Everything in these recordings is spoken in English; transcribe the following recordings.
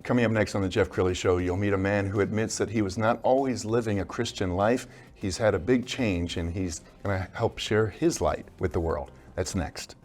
Coming up next on the Geoff Crilley Show, you'll meet a man who admits that he was not always living a Christian life. He's had a big change, and he's going to help share his light with the world. That's next.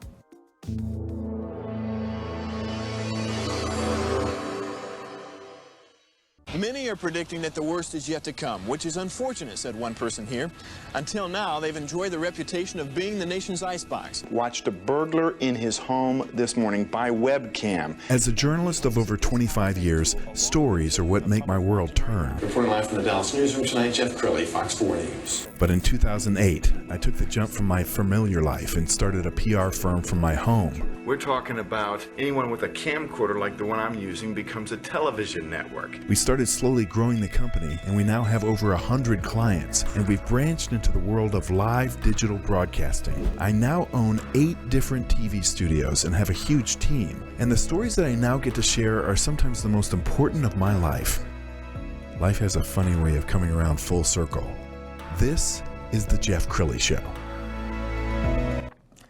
Many are predicting that the worst is yet to come, which is unfortunate, said one person here. Until now, they've enjoyed the reputation of being the nation's icebox. Watched a burglar in his home this morning by webcam. As a journalist of over 25 years, stories are what make my world turn. Reporting live from the Dallas newsroom tonight, Geoff Crilley, Fox 4 News. But in 2008, I took the jump from my familiar life and started a PR firm from my home. We're talking about anyone with a camcorder like the one I'm using becomes a television network. We started slowly growing the company, and we now have over 100 clients, and we've branched into the world of live digital broadcasting. I now own 8 different TV studios and have a huge team, and the stories that I now get to share are sometimes the most important of my life. Life has a funny way of coming around full circle. This is the Geoff Crilley Show.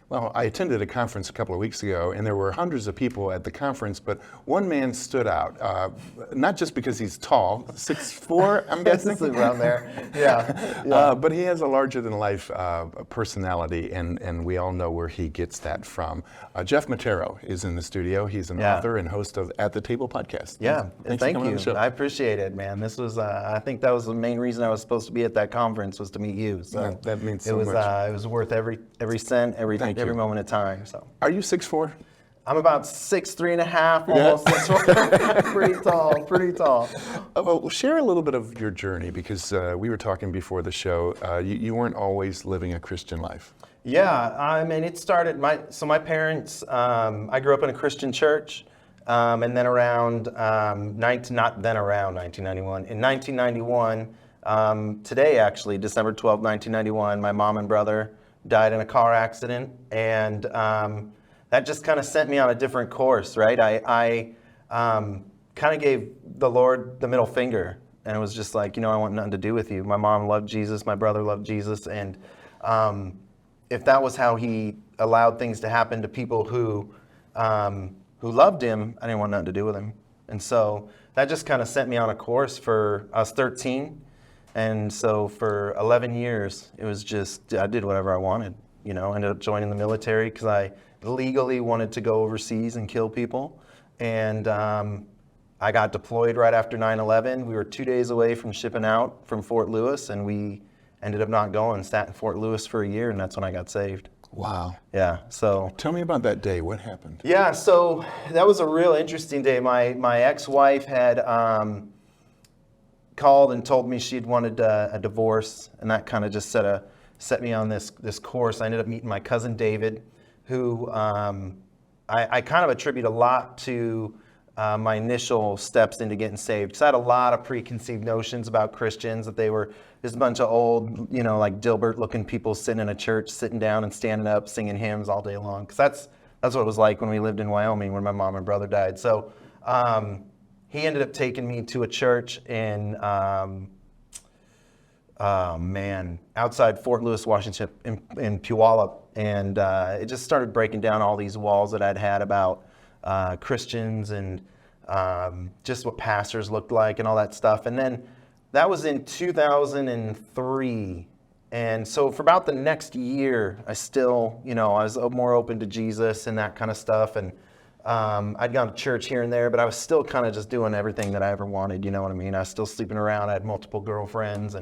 Well, I attended a conference a couple of weeks ago, and there were hundreds of people at the conference, but one man stood out, not just because he's tall, 6'4", I'm guessing. Around there, yeah. But he has a larger-than-life personality, and we all know where he gets that from. Geoff Matero is in the studio. He's an author and host of At the Table podcast. Yeah, Thanks thank for coming you. on the show. I appreciate it, man. This was, I think that was the main reason I was supposed to be at that conference, was to meet you. So that means so much. It was worth every cent, every moment of time. So. Are you 6'4"? I'm about 6'3.5", almost 6'4". Pretty tall. Well, share a little bit of your journey, because we were talking before the show. You weren't always living a Christian life. Yeah, I mean, it started, my parents, I grew up in a Christian church, and then around, not then around 1991, in 1991, today actually, December 12, 1991, my mom and brother died in a car accident, and that just kind of sent me on a different course, right? I kind of gave the Lord the middle finger, and it was just like, I want nothing to do with you. My mom loved Jesus, my brother loved Jesus, and if that was how he allowed things to happen to people who loved him, I didn't want nothing to do with him. And so that just kind of sent me on a course I was 13, and so for 11 years, it was just, I did whatever I wanted, ended up joining the military because I legally wanted to go overseas and kill people. And I got deployed right after 9/11. We were 2 days away from shipping out from Fort Lewis, and we ended up not going, sat in Fort Lewis for a year, and that's when I got saved. Wow. Yeah, so. Tell me about that day. What happened? Yeah, so that was a real interesting day. My ex-wife had called and told me she'd wanted a divorce, and that kind of just set me on this course. I ended up meeting my cousin David, who I kind of attribute a lot to my initial steps into getting saved, because I had a lot of preconceived notions about Christians, that they were just a bunch of old, like Dilbert-looking people sitting in a church, sitting down and standing up, singing hymns all day long. Because that's what it was like when we lived in Wyoming when my mom and brother died. So he ended up taking me to a church in, outside Fort Lewis, Washington, in Puyallup. And it just started breaking down all these walls that I'd had about Christians and just what pastors looked like and all that stuff. And then that was in 2003. And so for about the next year, I still, I was more open to Jesus and that kind of stuff. And I'd gone to church here and there, but I was still kind of just doing everything that I ever wanted, you know what I mean? I was still sleeping around. I had multiple girlfriends.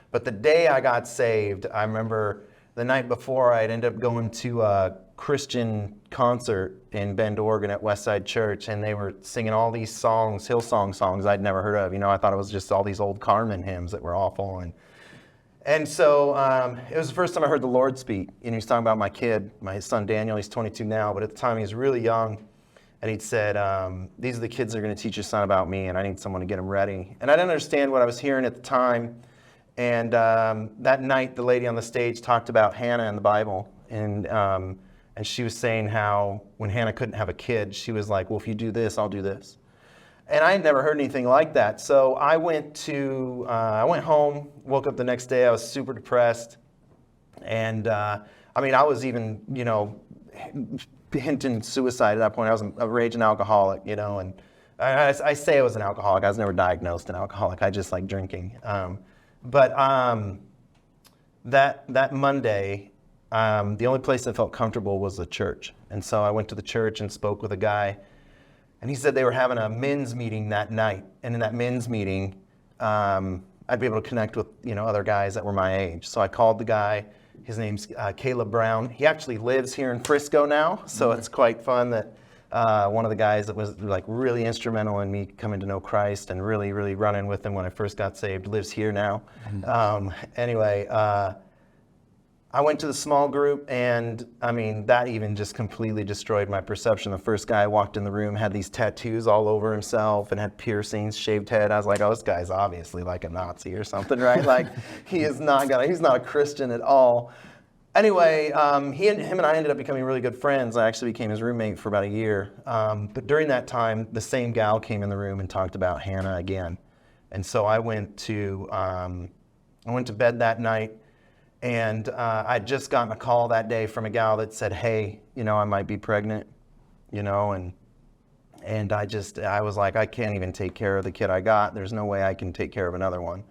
But the day I got saved, I remember the night before, I'd ended up going to a Christian concert in Bend, Oregon at Westside Church, and they were singing all these songs, Hillsong songs I'd never heard of. I thought it was just all these old Carmen hymns that were awful. And so it was the first time I heard the Lord speak. And he was talking about my kid, my son Daniel. He's 22 now, but at the time he was really young. And he'd said, these are the kids that are going to teach your son about me, and I need someone to get him ready. And I didn't understand what I was hearing at the time. And that night, the lady on the stage talked about Hannah in the Bible. And she was saying how when Hannah couldn't have a kid, she was like, well, if you do this, I'll do this. And I had never heard anything like that. So I went home, woke up the next day. I was super depressed. And I was even, hinting suicide at that point. I was a raging alcoholic, and I say I was an alcoholic. I was never diagnosed an alcoholic. I just like drinking. That Monday, the only place I felt comfortable was the church. And so I went to the church and spoke with a guy. And he said they were having a men's meeting that night. And in that men's meeting, I'd be able to connect with other guys that were my age. So I called the guy. His name's Caleb Brown. He actually lives here in Frisco now. So it's quite fun that one of the guys that was like really instrumental in me coming to know Christ and really, really running with him when I first got saved lives here now. Anyway, I went to the small group, and I mean, that even just completely destroyed my perception. The first guy walked in the room, had these tattoos all over himself and had piercings, shaved head. I was like, oh, this guy's obviously like a Nazi or something, right? Like, he's not a Christian at all. Anyway, him and I ended up becoming really good friends. I actually became his roommate for about a year. But during that time, the same gal came in the room and talked about Hannah again. And so I went to bed that night. And I'd just gotten a call that day from a gal that said, hey, I might be pregnant, and I was like, I can't even take care of the kid I got. There's no way I can take care of another one.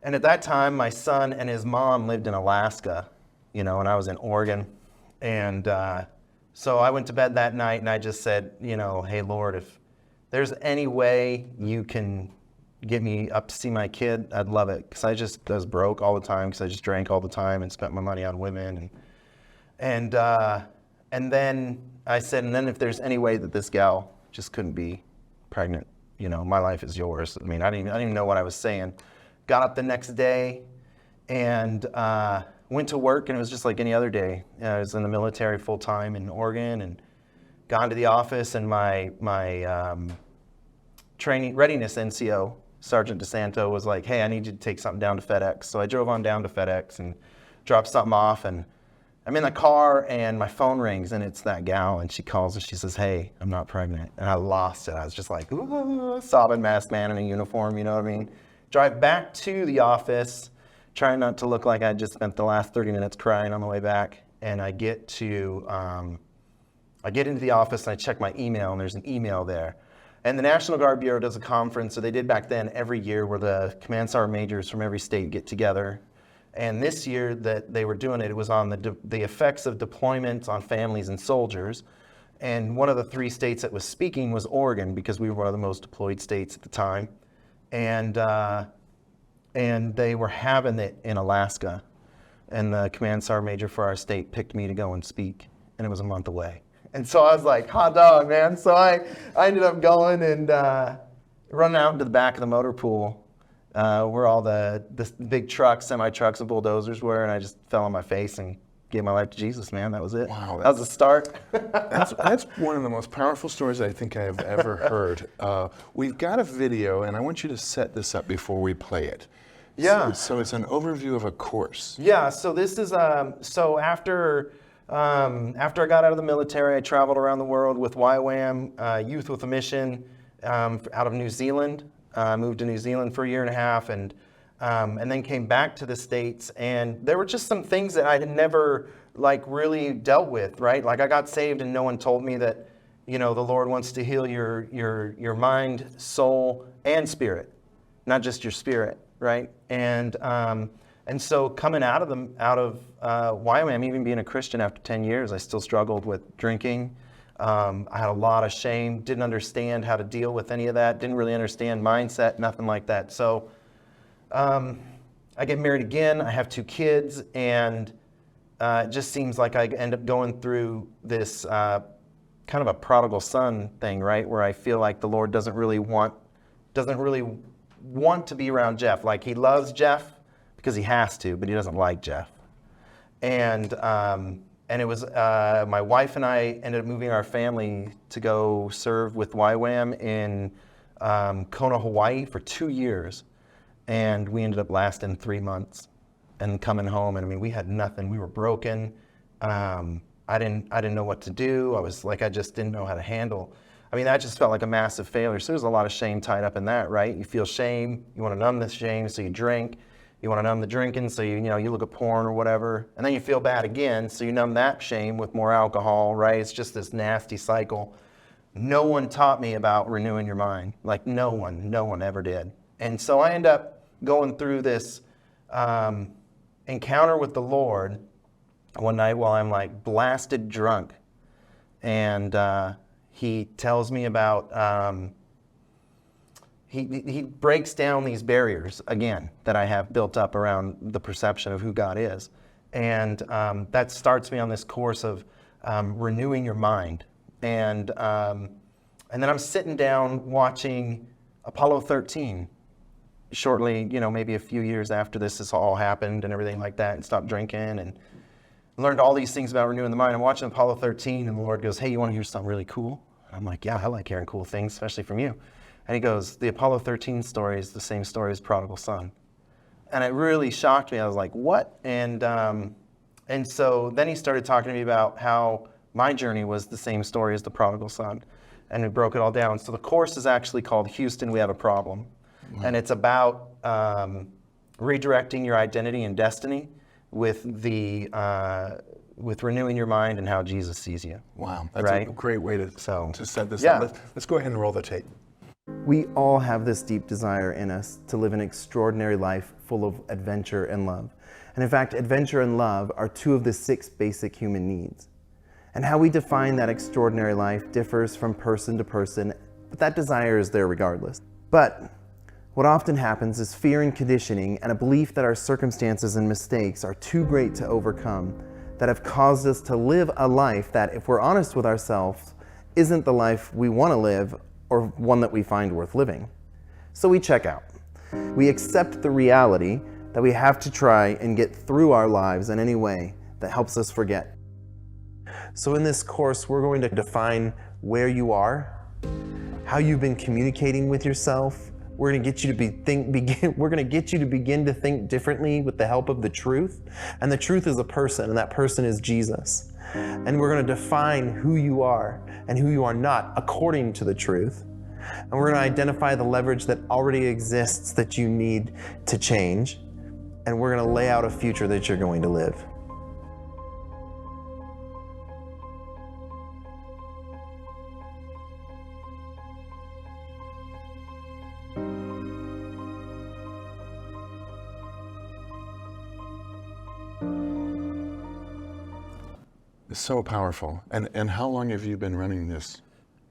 And at that time, my son and his mom lived in Alaska, and I was in Oregon. And so I went to bed that night and I just said, hey, Lord, if there's any way you can get me up to see my kid, I'd love it, because I was broke all the time because I just drank all the time and spent my money on women, and then I said, and then if there's any way that this gal just couldn't be pregnant, my life is yours. I mean, I didn't even know what I was saying. Got up the next day and went to work, and it was just like any other day. I was in the military full time in Oregon, and gone to the office, and my training readiness NCO, Sergeant DeSanto, was like, hey, I need you to take something down to FedEx. So I drove on down to FedEx and dropped something off, and I'm in the car and my phone rings, and it's that gal, and she calls and she says, hey, I'm not pregnant. And I lost it. I was just like, ooh, sobbing masked man in a uniform, you know what I mean? Drive back to the office, trying not to look like I just spent the last 30 minutes crying on the way back. And I get into the office and I check my email, and there's an email there. And the National Guard Bureau does a conference, so they did back then every year, where the command sergeant majors from every state get together. And this year that they were doing it, it was on the effects of deployment on families and soldiers. And one of the 3 states that was speaking was Oregon, because we were one of the most deployed states at the time. And they were having it in Alaska. And the command sergeant major for our state picked me to go and speak, and it was a month away. And so I was like, hot dog, man. So I ended up going and running out into the back of the motor pool where all the big trucks, semi-trucks, and bulldozers were, and I just fell on my face and gave my life to Jesus, man. That was it. Wow. That was the start. That's one of the most powerful stories I think I have ever heard. We've got a video, and I want you to set this up before we play it. Yeah. So it's an overview of a course. Yeah, so this is, so after I got out of the military, I traveled around the world with YWAM, Youth with a Mission, out of New Zealand. Moved to New Zealand for a year and a half, and then came back to the States. And there were just some things that I had never really dealt with, right? Like, I got saved and no one told me that, the Lord wants to heal your mind, soul, and spirit, not just your spirit, right? And so coming out of YWAM, even being a Christian after 10 years, I still struggled with drinking. I had a lot of shame, didn't understand how to deal with any of that, didn't really understand mindset, nothing like that. So I get married again, I have 2 kids, and it just seems like I end up going through this kind of a prodigal son thing, right? Where I feel like the Lord doesn't really want to be around Geoff. Like, he loves Geoff because he has to, but he doesn't like Geoff. And it was my wife and I ended up moving our family to go serve with YWAM in Kona, Hawaii for 2 years. And we ended up lasting 3 months and coming home. And I mean, we had nothing. We were broken. I didn't know what to do. I just didn't know how to handle. I mean, that just felt like a massive failure. So there's a lot of shame tied up in that, right? You feel shame. You want to numb this shame, so you drink. You want to numb the drinking, so you look at porn or whatever. And then you feel bad again, so you numb that shame with more alcohol, right? It's just this nasty cycle. no one taught me about renewing your mind. Like no one ever did. And so I end up going through this encounter with the Lord one night while I'm like blasted drunk. And he tells me about, he breaks down these barriers again that I have built up around the perception of who God is. And that starts me on this course of renewing your mind. And then I'm sitting down watching Apollo 13 shortly, maybe a few years after this all happened and everything like that, and stopped drinking and learned all these things about renewing the mind. I'm watching Apollo 13 and the Lord goes, hey, you want to hear something really cool? I'm like, yeah, I like hearing cool things, especially from you. And he goes, the Apollo 13 story is the same story as Prodigal Son. And it really shocked me. I was like, what? And so then he started talking to me about how my journey was the same story as the Prodigal Son. And we broke it all down. So the course is actually called Houston, We Have a Problem. Wow. And it's about redirecting your identity and destiny with renewing your mind and how Jesus sees you. Wow, that's right? a great way to set this yeah. up. Let's go ahead and roll the tape. We all have this deep desire in us to live an extraordinary life full of adventure and love. And in fact, adventure and love are two of the 6 basic human needs. And how we define that extraordinary life differs from person to person, but that desire is there regardless. But what often happens is fear and conditioning and a belief that our circumstances and mistakes are too great to overcome that have caused us to live a life that, if we're honest with ourselves, isn't the life we want to live or one that we find worth living. So we check out. We accept the reality that we have to try and get through our lives in any way that helps us forget. So in this course, we're going to define where you are, how you've been communicating with yourself. We're going to get you to begin to think differently with the help of the truth. And the truth is a person, and that person is Jesus. And we're going to define who you are and who you are not according to the truth. And we're going to identify the leverage that already exists that you need to change. And we're going to lay out a future that you're going to live. It's so powerful. And how long have you been running this?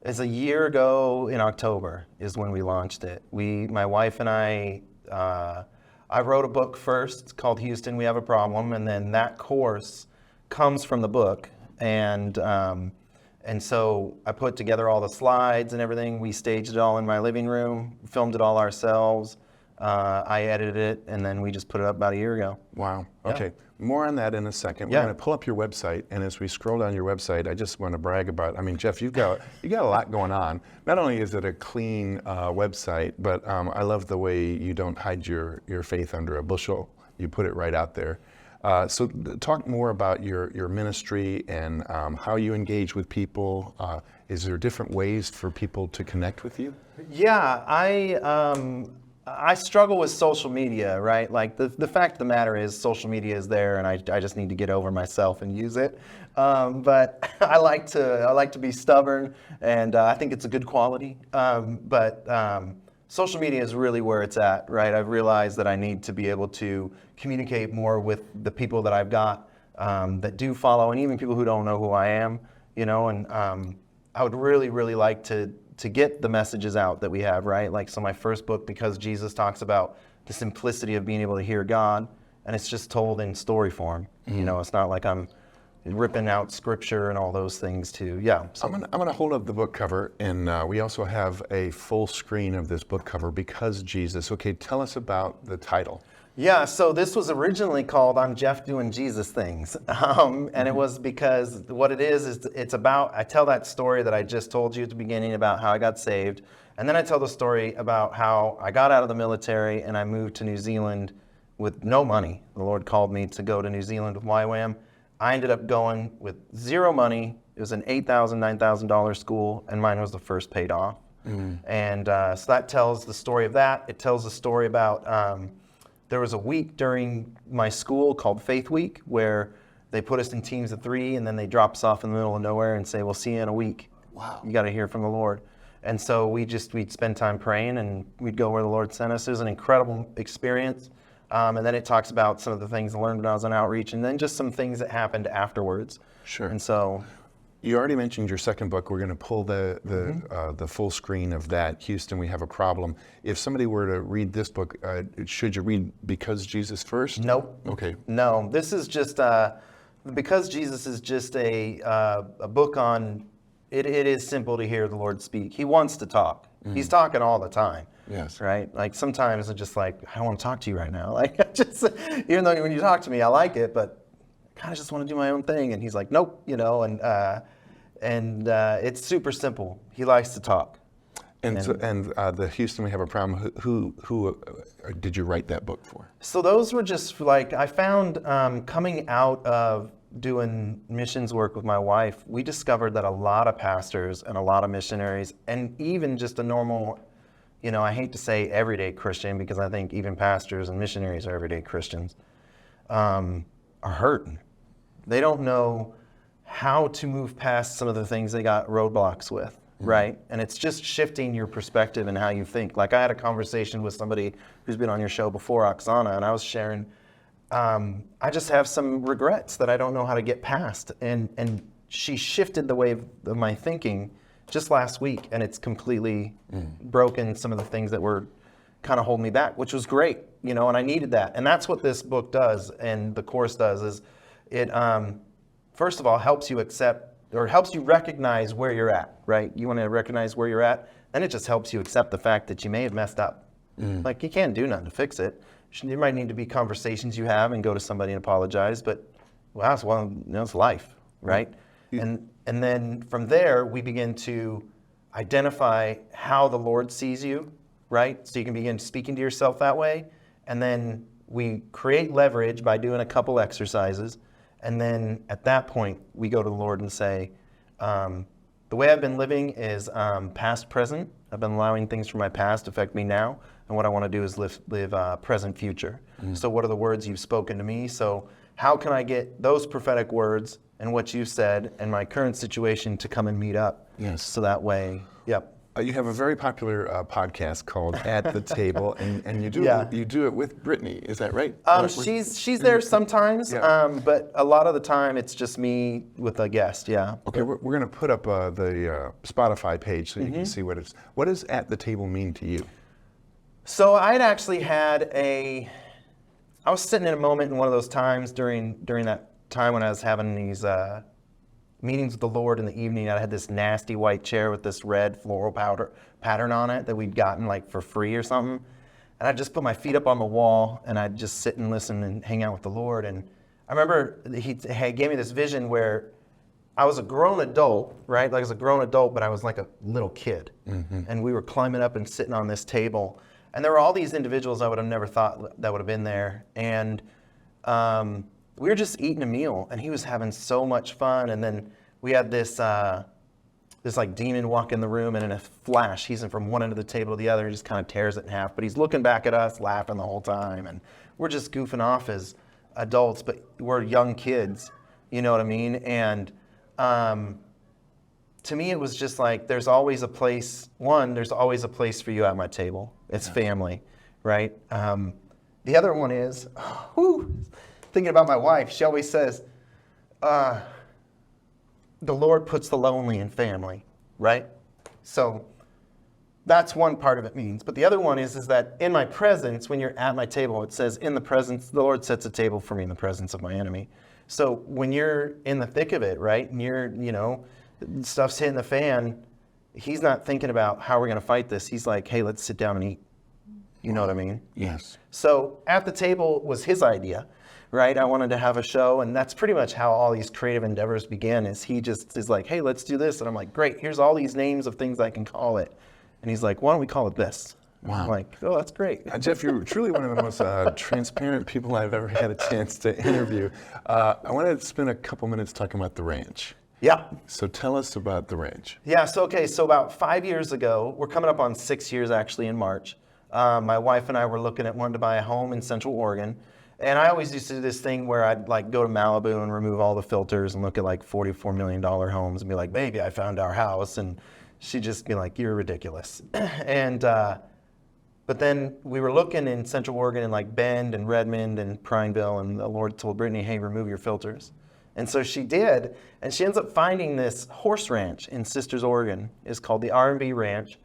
It's a year ago in October is when we launched it. My wife and I wrote a book first called Houston, We Have a Problem, and then that course comes from the book. And so I put together all the slides and everything. We staged it all in my living room, filmed it all ourselves. I edited it, and then we just put it up about a year ago. Wow. Yeah. Okay. More on that in a second. Yeah. We're going to pull up your website, and as we scroll down your website, I just want to brag about. I mean, Geoff, you got a lot going on. Not only is it a clean website, but I love the way you don't hide your faith under a bushel. You put it right out there. So talk more about your ministry and how you engage with people. Is there different ways for people to connect with you? Yeah, I struggle with social media, right? Like the fact of the matter is social media is there, and I just need to get over myself and use it. But I like to be stubborn, and I think it's a good quality. But social media is really where it's at, right? I've realized that I need to be able to communicate more with the people that I've got that do follow, and even people who don't know who I am, and I would really, really like to get the messages out that we have, right? Like, so my first book, Because Jesus, talks about the simplicity of being able to hear God, and it's just told in story form. It's not like I'm ripping out scripture and all those things too. Yeah. So. I'm gonna hold up the book cover, and we also have a full screen of this book cover, Because Jesus. Okay, tell us about the title. Yeah, so this was originally called I'm Geoff Doing Jesus Things. And it was because what it is it's about, I tell that story that I just told you at the beginning about how I got saved. And then I tell the story about how I got out of the military and I moved to New Zealand with no money. The Lord called me to go to New Zealand with YWAM. I ended up going with zero money. It was an $8,000, $9,000 school, and mine was the first paid off. And so that tells the story of that. It tells the story about there was a week during my school called Faith Week where they put us in teams of 3 and then they drop us off in the middle of nowhere and say, we'll see you in a week. Wow. You got to hear from the Lord. And so we'd spend time praying, and we'd go where the Lord sent us. It was an incredible experience. And then it talks about some of the things I learned when I was on outreach, and then just some things that happened afterwards. Sure. And so, you already mentioned your second book. We're going to pull the full screen of that. Houston, We Have a Problem. If somebody were to read this book, should you read Because Jesus First? nope. Okay. No, this is just Because Jesus is just a book on. It is simple to hear the Lord speak. He wants to talk. He's talking all the time. Yes. Right? Like sometimes it's just like, I don't want to talk to you right now. Like I just, even though when you talk to me, I like it, but I kind of just want to do my own thing. And he's like, nope, and it's super simple. He likes to talk. And the Houston, We Have a Problem. Who did you write that book for? So those were just like, I found coming out of doing missions work with my wife, we discovered that a lot of pastors and a lot of missionaries, and even just a normal, I hate to say everyday Christian, because I think even pastors and missionaries are everyday Christians, are hurting. They don't know how to move past some of the things they got roadblocks with, right? And it's just shifting your perspective and how you think. Like I had a conversation with somebody who's been on your show before, Oksana, and I was sharing, I just have some regrets that I don't know how to get past. And she shifted the way of my thinking just last week, and it's completely broken some of the things that were kind of holding me back, which was great, and I needed that. And that's what this book does, and the course does, is it, first of all, helps you accept, or helps you recognize where you're at, right? You want to recognize where you're at, then it just helps you accept the fact that you may have messed up. Like you can't do nothing to fix it. There might need to be conversations you have and go to somebody and apologize, but it's life, right? And then from there, we begin to identify how the Lord sees you, right? So you can begin speaking to yourself that way. And then we create leverage by doing a couple exercises. And then at that point, we go to the Lord and say, the way I've been living is past, present. I've been allowing things from my past affect me now. And what I want to do is live present, future. So what are the words you've spoken to me? So how can I get those prophetic words and what you said and my current situation to come and meet up? Yes. So that way, yep. You have a very popular podcast called At the Table, and you do you do it with Brittany. Is that right? She's there sometimes, but a lot of the time it's just me with a guest. Yeah. Okay, we're going to put up the Spotify page so you can see what does At the Table mean to you? So I'd actually I was sitting in a moment in one of those times during that time when I was having these meetings with the Lord in the evening. I had this nasty white chair with this red floral pattern on it that we'd gotten like for free or something. And I'd just put my feet up on the wall and I'd just sit and listen and hang out with the Lord. And I remember he gave me this vision where I was a grown adult, right? Like I was a grown adult, but I was like a little kid. And we were climbing up and sitting on this table. And there were all these individuals I would have never thought that would have been there. And we were just eating a meal, and he was having so much fun. And then we had this like demon walk in the room, and in a flash, he's from one end of the table to the other. He just kind of tears it in half. But he's looking back at us, laughing the whole time. And we're just goofing off as adults, but we're young kids. You know what I mean? And to me, it was just like, there's always a place for you at my table. It's family, right? The other one is, thinking about my wife, she always says, the Lord puts the lonely in family, right? So that's one part of it means. But the other one is that in my presence, when you're at my table, it says, in the presence, the Lord sets a table for me in the presence of my enemy. So when you're in the thick of it, right, and you're, stuff's hitting the fan, he's not thinking about how we're going to fight this. He's like, hey, let's sit down and eat. You know what I mean? Yes. So At the Table was his idea, right? I wanted to have a show, and that's pretty much how all these creative endeavors began, is he just is like, hey, let's do this. And I'm like, great, here's all these names of things I can call it. And he's like, why don't we call it this? Wow. I'm like, oh, that's great. Jeff, you're truly one of the most transparent people I've ever had a chance to interview. I want to spend a couple minutes talking about the ranch. Yeah. So tell us about the ranch. Yeah, so about 5 years ago, we're coming up on 6 years actually in March. My wife and I were looking at wanting to buy a home in Central Oregon. And I always used to do this thing where I'd like go to Malibu and remove all the filters and look at like $44 million homes and be like, baby, I found our house. And she'd just be like, you're ridiculous. And, but then we were looking in Central Oregon in like Bend and Redmond and Prineville, and the Lord told Brittany, hey, remove your filters. And so she did, and she ends up finding this horse ranch in Sisters, Oregon. It's called the R&B Ranch,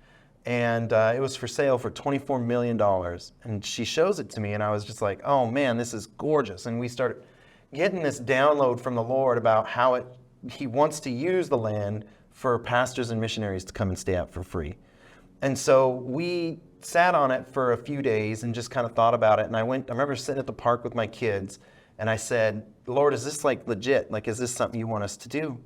and it was for sale for $24 million. And she shows it to me, and I was just like, oh man, this is gorgeous. And we started getting this download from the Lord about how He wants to use the land for pastors and missionaries to come and stay out for free. And so we sat on it for a few days and just kind of thought about it. And I remember sitting at the park with my kids, and I said, Lord, is this like legit? Like, is this something you want us to do?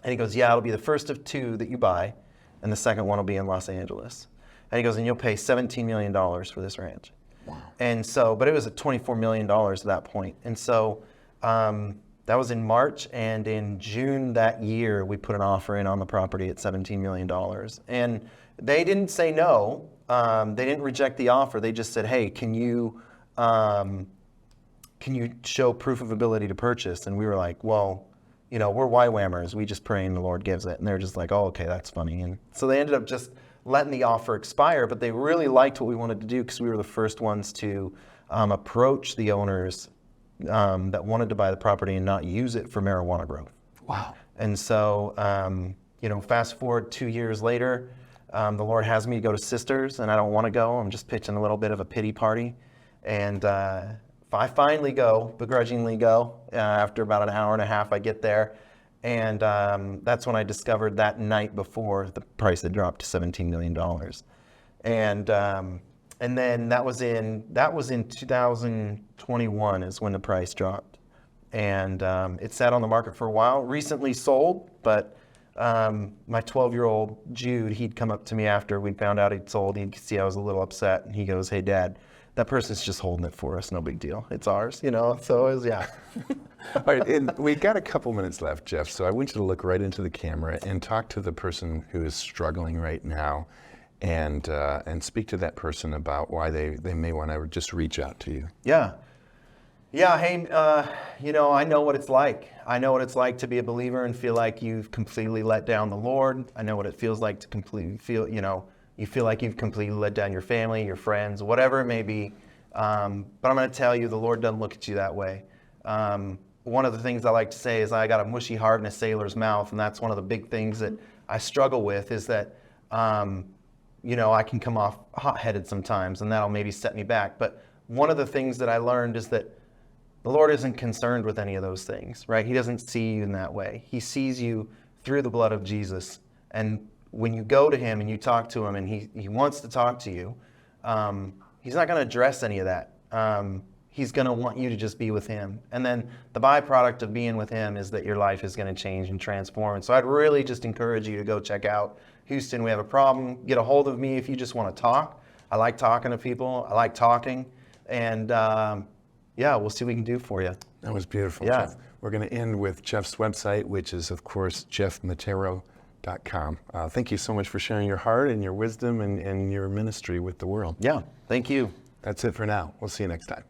And He goes, yeah, it'll be the first of 2 that you buy, and the second one will be in Los Angeles. And He goes, and you'll pay $17 million for this ranch. Wow. And so, but it was at $24 million at that point. And so that was in March, and in June that year, we put an offer in on the property at $17 million. And they didn't say no. They didn't reject the offer. They just said, hey, can you show proof of ability to purchase? And we were like, well, you know, we're YWAMers. We just pray and the Lord gives it. And they're just like, oh, okay, that's funny. And so they ended up just letting the offer expire, but they really liked what we wanted to do because we were the first ones to approach the owners that wanted to buy the property and not use it for marijuana growth. Wow. And so, you know, fast forward 2 years later, the Lord has me go to Sisters, and I don't want to go. I'm just pitching a little bit of a pity party. And I finally go, begrudgingly go. After about an hour and a half, I get there. And that's when I discovered that night before the price had dropped to $17 million. And then that was in 2021 is when the price dropped. And it sat on the market for a while, recently sold, but my 12-year-old Jude, he'd come up to me after we'd found out he'd sold. He'd see I was a little upset, and he goes, hey, Dad, that person's just holding it for us. No big deal. It's ours, you know? So it was, yeah. All right, and we got a couple minutes left, Geoff, so I want you to look right into the camera and talk to the person who is struggling right now and speak to that person about why they may want to just reach out to you. Yeah. Yeah, hey, you know, I know what it's like. I know what it's like to be a believer and feel like you've completely let down the Lord. I know what it feels like to completely feel, you know, you feel like you've completely let down your family, your friends, whatever it may be. But I'm going to tell you, the Lord doesn't look at you that way. One of the things I like to say is I got a mushy heart and a sailor's mouth, and that's one of the big things that I struggle with is that, you know, I can come off hot-headed sometimes, and that'll maybe set me back. But one of the things that I learned is that the Lord isn't concerned with any of those things, right? He doesn't see you in that way. He sees you through the blood of Jesus. And when you go to Him and you talk to Him and He wants to talk to you, He's not going to address any of that. He's going to want you to just be with Him. And then the byproduct of being with Him is that your life is going to change and transform. And so I'd really just encourage you to go check out Houston. We have a problem. Get a hold of me if you just want to talk. I like talking to people. I like talking. And yeah, we'll see what we can do for you. That was beautiful, Yeah. Geoff. We're going to end with Geoff's website, which is, of course, geoffmatero.com. Thank you so much for sharing your heart and your wisdom and your ministry with the world. Yeah, thank you. That's it for now. We'll see you next time.